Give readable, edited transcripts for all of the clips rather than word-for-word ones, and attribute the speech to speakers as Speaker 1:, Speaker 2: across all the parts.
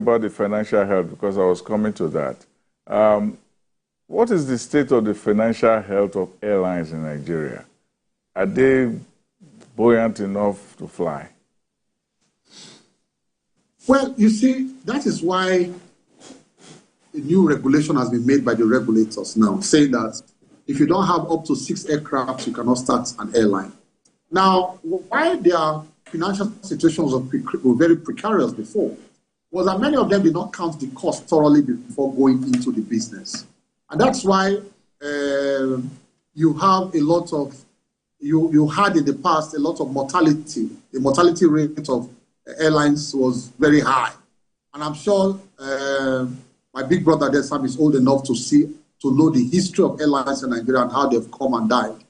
Speaker 1: about the financial health because I was coming to that. What is the state of the financial health of airlines in Nigeria? Are they buoyant enough to fly?
Speaker 2: Well, you see, that is why a new regulation has been made by the regulators now, saying that if you don't have up to 6 aircraft, you cannot start an airline. Now, why their financial situations were very precarious before was that many of them did not count the cost thoroughly before going into the business. And that's why you have a lot of, you had in the past a lot of mortality. The mortality rate of airlines was very high. And I'm sure my big brother there, Sam, is old enough to know the history of airlines in Nigeria and how they've come and died.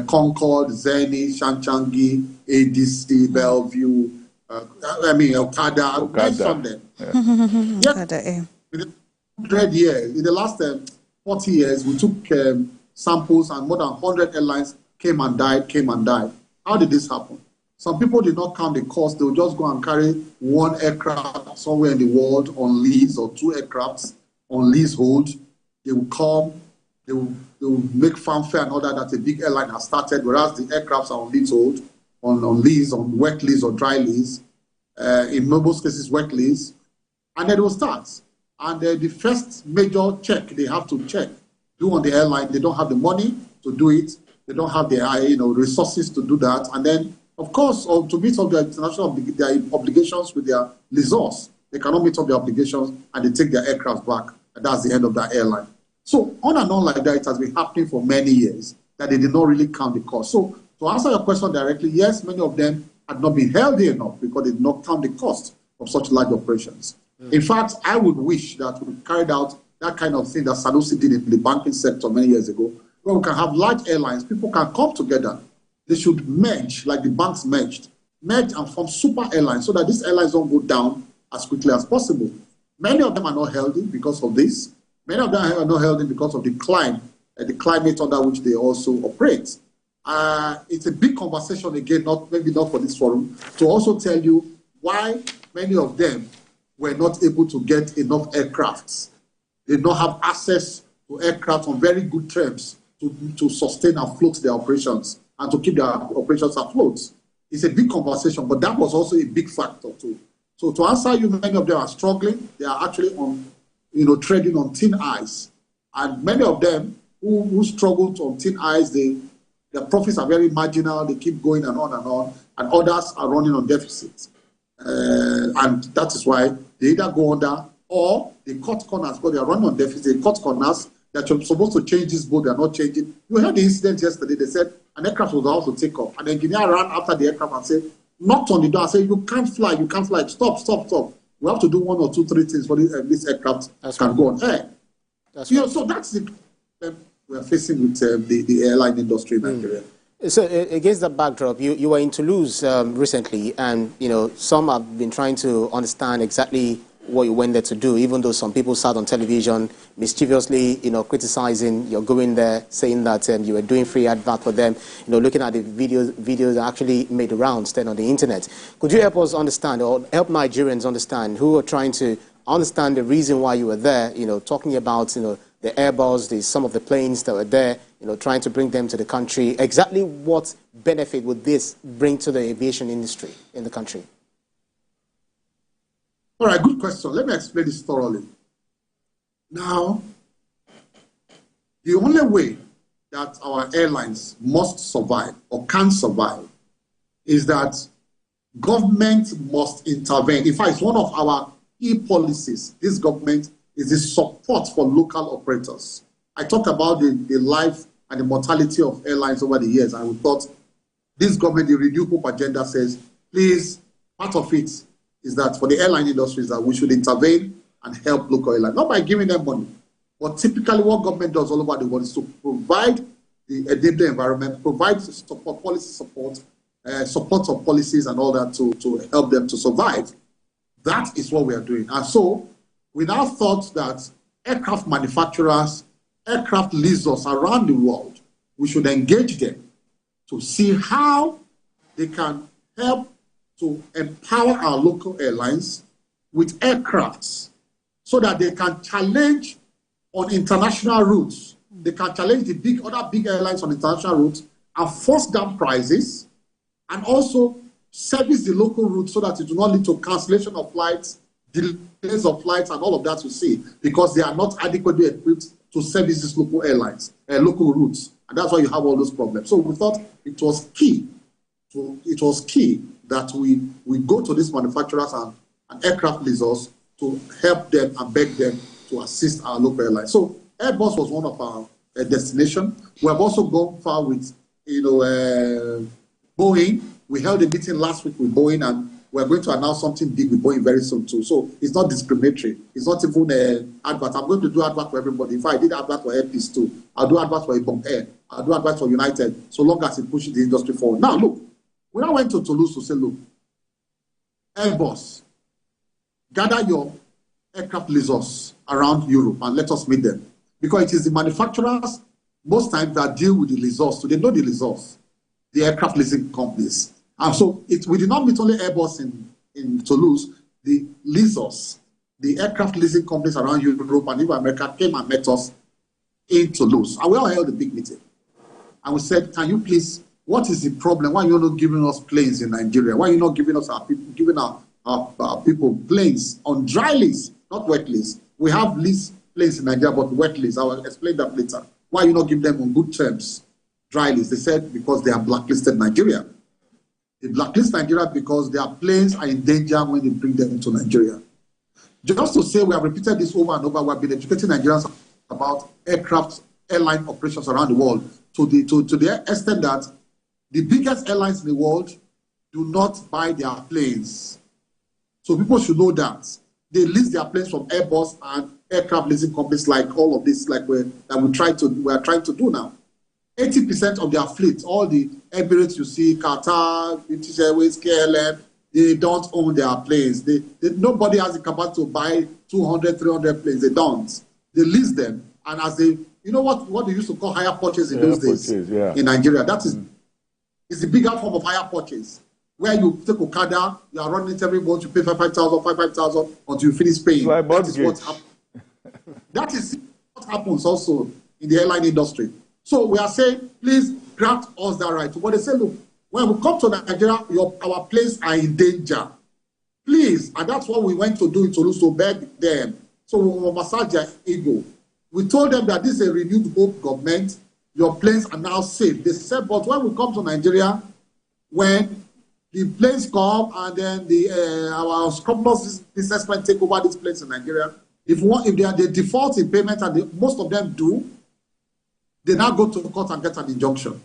Speaker 2: Concorde, Zenith, Shanchangi, ADC, Bellevue, Okada. Mention them.
Speaker 1: Yeah.
Speaker 2: In 100 years, in the last 40 years, we took samples and more than 100 airlines came and died. How did this happen? Some people did not count the cost. They would just go and carry 1 aircraft somewhere in the world on lease or 2 aircrafts on leasehold. They will come, they will make fanfare and all that a big airline has started, whereas the aircrafts are on leasehold, on lease, on wet lease or dry lease. In most cases, wet lease. And then they will start. And the first major check they have to do on the airline, they don't have the money to do it. They don't have the resources to do that. And then, of course, to meet up their international their obligations with their lessors, they cannot meet up their obligations and they take their aircraft back. And that's the end of that airline. So on and on like that, it has been happening for many years that they did not really count the cost. So to answer your question directly, yes, many of them had not been healthy enough because they did not count the cost of such large operations. In fact, I would wish that we carried out that kind of thing that Sanusi did in the banking sector many years ago, where we can have large airlines, people can come together. They should merge, like the banks merge and form super airlines so that these airlines don't go down as quickly as possible. Many of them are not healthy because of this. Many of them are not healthy because of the climate under which they also operate. It's a big conversation again, maybe not for this forum, to also tell you why many of them were not able to get enough aircrafts. They don't have access to aircraft on very good terms to sustain and float their operations and to keep their operations afloat. It's a big conversation, but that was also a big factor too. So to answer you, many of them are struggling. They are actually treading on thin ice. And many of them who struggled on thin ice, their profits are very marginal. They keep going and on. And others are running on deficits. And that is why they either go under or they cut corners because they are running on deficit. They cut corners. They're supposed to change this boat. They're not changing. You heard the incident yesterday. They said an aircraft was about to take off. An engineer ran after the aircraft and said, knocked on the door and said, you can't fly. Stop. We have to do 1 or 2, 3 things for this aircraft can go on air. So that's the problem we are facing with the airline industry in Nigeria.
Speaker 3: So against that backdrop, you were in Toulouse recently, and some have been trying to understand exactly what you went there to do, even though some people sat on television mischievously, criticizing your going there, saying that you were doing free advert for them, looking at the videos that actually made the rounds then on the internet. Could you help us understand, or help Nigerians understand, who are trying to understand the reason why you were there, talking about, the Airbus, some of the planes that were there, trying to bring them to the country. Exactly what benefit would this bring to the aviation industry in the country?
Speaker 2: All right, good question. Let me explain this thoroughly. Now, the only way that our airlines must survive or can survive is that government must intervene. In fact, it's one of our key policies. This government is the support for local operators. I talked about the life and the mortality of airlines over the years, and we thought this government, the Renew Hope agenda, says, please, part of it is that for the airline industries that we should intervene and help local airlines, not by giving them money, but typically what government does all over the world is to provide the environment, provide support, policy support, support of policies and all that to help them to survive. That is what we are doing. And so we now thought that aircraft manufacturers, aircraft leasers around the world, we should engage them to see how they can help to empower our local airlines with aircrafts so that they can challenge on international routes. They can challenge the other big airlines on international routes and force down prices, and also service the local routes so that it will not lead to cancellation of flights, delays of flights, and all of that you see, because they are not adequately equipped to service these local airlines, local routes. And that's why you have all those problems. So we thought it was key. That we go to these manufacturers and aircraft lessors to help them and beg them to assist our local airlines. So Airbus was one of our destinations. We have also gone far with, Boeing. We held a meeting last week with Boeing, and we're going to announce something big with Boeing very soon too. So it's not discriminatory. It's not even an advert. I'm going to do advert for everybody. If I did advert for Air Peace too, I'll do advert for Ibom Air. I'll do advert for United, so long as it pushes the industry forward. Now, look, when I went to Toulouse to say, look, Airbus, gather your aircraft lessors around Europe and let us meet them. Because it is the manufacturers, most times, that deal with the lessors. So they know the lessors, the aircraft leasing companies. And so we did not meet only Airbus in Toulouse, the lessors, the aircraft leasing companies around Europe and even America came and met us in Toulouse. And we all held a big meeting. And we said, can you please, what is the problem? Why are you not giving us planes in Nigeria? Why are you not giving us our people planes on dry lease, not wet lease? We have lease planes in Nigeria, but wet lease. I will explain that later. Why are you not giving them on good terms, dry lease? They said because they are blacklisted Nigeria. They blacklist Nigeria because their planes are in danger when they bring them into Nigeria. Just to say, we have repeated this over and over. We have been educating Nigerians about airline operations around the world to the extent that the biggest airlines in the world do not buy their planes. So people should know that. They lease their planes from Airbus and aircraft leasing companies like all of this, like we are trying to do now. 80% of their fleet, all the Emirates you see, Qatar, British Airways, KLM, they don't own their planes. Nobody has the capacity to buy 200, 300 planes. They don't. They lease them. And as they, you know what they used to call hire purchase in those days in Nigeria? That is it's the bigger form of hire purchase, where you take Okada, you are running it every month, you pay 5,000 until you finish paying.
Speaker 1: Like
Speaker 2: that is what happens. That is what happens also in the airline industry. So we are saying, please grant us that right. But they say, look, when we come to Nigeria, our planes are in danger. Please, and that's what we went to do in Toulouse, to beg them. So we will massage their ego. We told them that this is a renewed hope government. Your planes are now safe. They said, but when we come to Nigeria, when the planes come and then our scrupulous businessmen take over these planes in Nigeria, if they default in payment, and most of them do, they now go to court and get an injunction.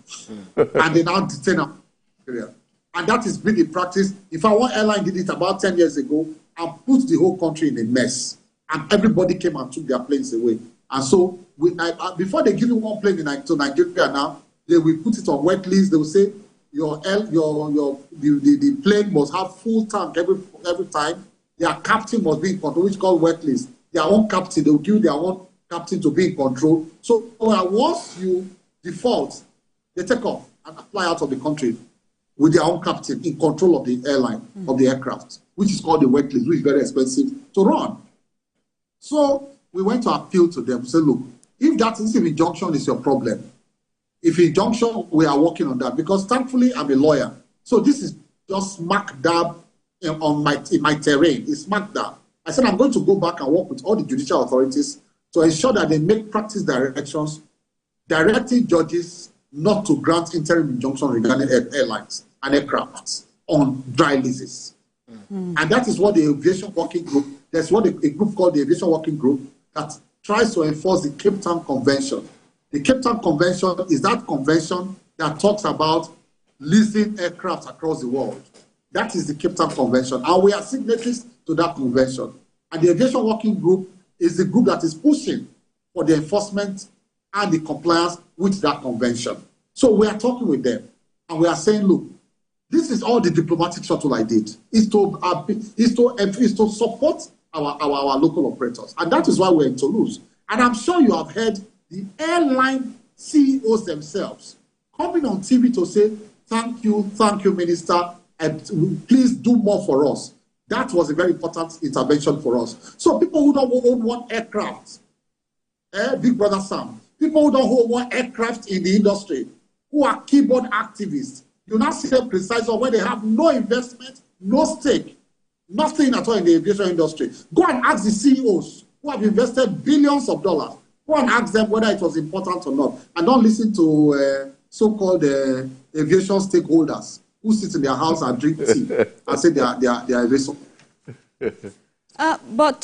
Speaker 2: And they now detain them. And that is been the practice. If one airline did it about 10 years ago and put the whole country in a mess, and everybody came and took their planes away. And so, before they give you one plane to Nigeria now, they will put it on wet lease. They will say the plane must have full tank every time. Their captain must be in control, which is called wet lease. Their own captain, they will give their own captain to be in control. So once you default, they take off and fly out of the country with their own captain in control of the airline, of the aircraft, which is called the wet lease, which is very expensive to run. So we went to appeal to them, say, look, if injunction is your problem, if injunction, we are working on that, because thankfully I'm a lawyer. So this is just smack dab in my terrain. It's smack dab. I said I'm going to go back and work with all the judicial authorities to ensure that they make practice directions, directing judges not to grant interim injunction regarding airlines and aircrafts on dry leases. And that is what the Aviation Working Group, there's what a group called the Aviation Working Group that tries to enforce the Cape Town Convention. The Cape Town Convention is that convention that talks about leasing aircraft across the world. That is the Cape Town Convention. And we are signatories to that convention. And the Aviation Working Group is the group that is pushing for the enforcement and the compliance with that convention. So we are talking with them. And we are saying, look, this is all the diplomatic shuttle I did. Is to support our local operators. And that is why we're in Toulouse. And I'm sure you have heard the airline CEOs themselves coming on TV to say, thank you, Minister, and please do more for us. That was a very important intervention for us. So people who don't own one aircraft, Big Brother Sam, people who don't own one aircraft in the industry, who are keyboard activists, you now see them precise on where they have no investment, no stake, nothing at all in the aviation industry. Go and ask the CEOs who have invested billions of dollars. Go and ask them whether it was important or not. And don't listen to so-called aviation stakeholders who sit in their house and drink tea and say they are aviation.
Speaker 4: But